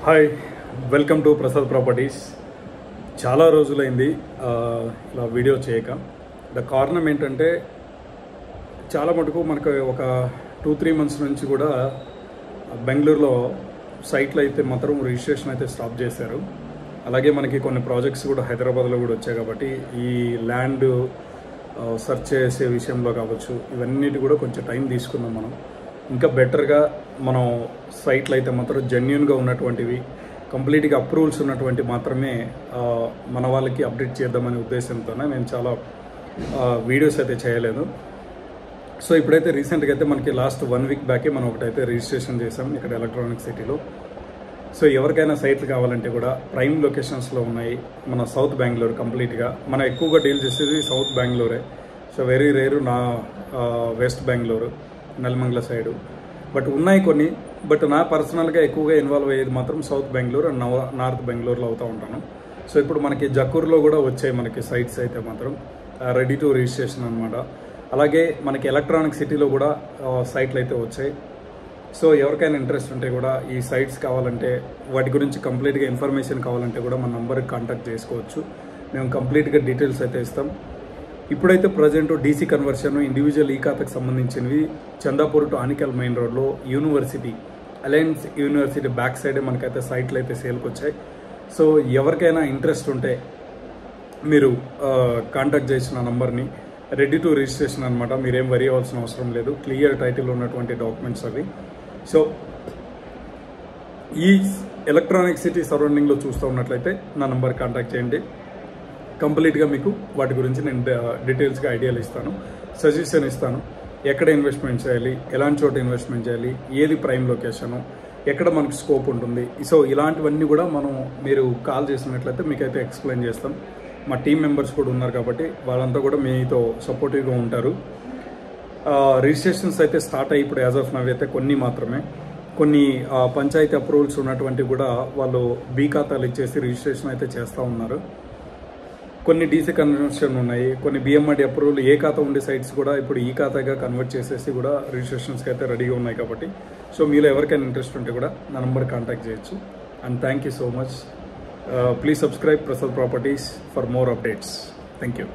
Hi, welcome to Prasad properties. చాలా రోజులైంది ఇలా వీడియో చేయక. ద కారణం ఏంటంటే చాలా మటుకు మనకు ఒక 2-3 మంత్స్ నుంచి కూడా బెంగళూరులో సైట్లో అయితే మాత్రం రిజిస్ట్రేషన్ అయితే స్టాప్ చేశారు. అలాగే మనకి కొన్ని ప్రాజెక్ట్స్ కూడా హైదరాబాద్లో కూడా వచ్చాయి కాబట్టి ఈ ల్యాండ్ సెర్చ్ చేసే విషయంలో కావచ్చు, ఇవన్నిటి కూడా కొంచెం టైం తీసుకున్నాం. మనం ఇంకా బెటర్గా మనం సైట్లు అయితే మాత్రం జెన్యూన్గా ఉన్నటువంటివి, కంప్లీట్గా అప్రూవల్స్ ఉన్నటువంటి మాత్రమే మన వాళ్ళకి అప్డేట్ చేద్దామనే ఉద్దేశంతోనే నేను చాలా వీడియోస్ అయితే చేయలేదు. సో ఇప్పుడైతే రీసెంట్గా అయితే మనకి లాస్ట్ 1 వీక్ బ్యాకే మనం ఒకటైతే రిజిస్ట్రేషన్ చేసాం ఇక్కడ ఎలక్ట్రానిక్ సిటీలో. సో ఎవరికైనా సైట్లు కావాలంటే కూడా ప్రైమ్ లొకేషన్స్లో ఉన్నాయి. మన సౌత్ బెంగళూరు కంప్లీట్గా మనం ఎక్కువగా డీల్ చేసేది సౌత్ బెంగళూరే. సో వెరీ రేరు నా west Bengaluru, Nelamangala side, but ఉన్నాయి కొన్ని. బట్ నా పర్సనల్గా ఎక్కువగా ఇన్వాల్వ్ అయ్యేది మాత్రం సౌత్ బెంగళూరు అండ్ నార్త్ బెంగళూరులో అవుతూ ఉంటాను. సో ఇప్పుడు మనకి జక్కూరులో కూడా వచ్చాయి మనకి సైట్స్ అయితే మాత్రం రెడీ టు రిజిస్ట్రేషన్ అనమాట. అలాగే మనకి ఎలక్ట్రానిక్ సిటీలో కూడా సైట్లు అయితే వచ్చాయి. సో ఎవరికైనా ఇంట్రెస్ట్ ఉంటే కూడా ఈ సైట్స్ కావాలంటే, వాటి గురించి కంప్లీట్గా ఇన్ఫర్మేషన్ కావాలంటే కూడా మన నంబర్కి కాంటాక్ట్ చేసుకోవచ్చు. మేము కంప్లీట్గా డీటెయిల్స్ అయితే ఇస్తాం. ఇప్పుడైతే ప్రజెంట్ డీసీ కన్వర్షన్, ఇండివిజువల్ ఈ ఖాతాకు సంబంధించినవి చందాపూర్ టు ఆనికల్ మెయిన్ రోడ్లో యూనివర్సిటీ, అలయన్స్ యూనివర్సిటీ బ్యాక్ సైడే మనకైతే సైట్లు అయితే సేల్కి వచ్చాయి. సో ఎవరికైనా ఇంట్రెస్ట్ ఉంటే మీరు కాంటాక్ట్ చేసిన నంబర్ని, రెడీ టు రిజిస్ట్రేషన్ అనమాట. మీరేం వరి అవ్వాల్సిన అవసరం లేదు, క్లియర్ టైటిల్ ఉన్నటువంటి డాక్యుమెంట్స్ అవి. సో ఈ ఎలక్ట్రానిక్ సిటీ సరౌండింగ్లో చూస్తూ ఉన్నట్లయితే నా నంబర్ కాంటాక్ట్ చేయండి. కంప్లీట్గా మీకు వాటి గురించి నేను డీటెయిల్స్గా ఐడియాలు ఇస్తాను, సజెషన్ ఇస్తాను. ఎక్కడ ఇన్వెస్ట్మెంట్ చేయాలి, ఎలాంటి చోట ఇన్వెస్ట్మెంట్ చేయాలి, ఏది ప్రైమ్ లొకేషను, ఎక్కడ మనకు స్కోప్ ఉంటుంది. సో ఇలాంటివన్నీ కూడా మీరు కాల్ చేసినట్లయితే మీకైతే ఎక్స్ప్లెయిన్ చేస్తాం. మా టీం మెంబర్స్ కూడా ఉన్నారు కాబట్టి వాళ్ళంతా కూడా మీతో సపోర్టివ్గా ఉంటారు. రిజిస్ట్రేషన్స్ అయితే స్టార్ట్ అయ్యి ఇప్పుడు యాజ్ ఆఫ్ నవ్ అయితే కొన్ని మాత్రమే. కొన్ని పంచాయతీ అప్రూవల్స్ ఉన్నటువంటి కూడా వాళ్ళు బీ ఖాతాలు ఇచ్చేసి రిజిస్ట్రేషన్ అయితే చేస్తూ ఉన్నారు. కొన్ని డీసీ కన్వర్షన్ ఉన్నాయి, కొన్ని బిఎంఆర్డి అప్రూవల్ ఏ ఖాతా ఉండే సైట్స్ కూడా ఇప్పుడు ఈ ఖాతాగా కన్వర్ట్ చేసేసి కూడా రిజిస్ట్రేషన్స్కి అయితే రెడీగా ఉన్నాయి కాబట్టి. సో మీలో ఎవరికైనా ఇంట్రెస్ట్ ఉంటే కూడా నా నెంబర్ కాంటాక్ట్ చేయొచ్చు. And thank you so much. Please subscribe Prasad properties for more updates. Thank you.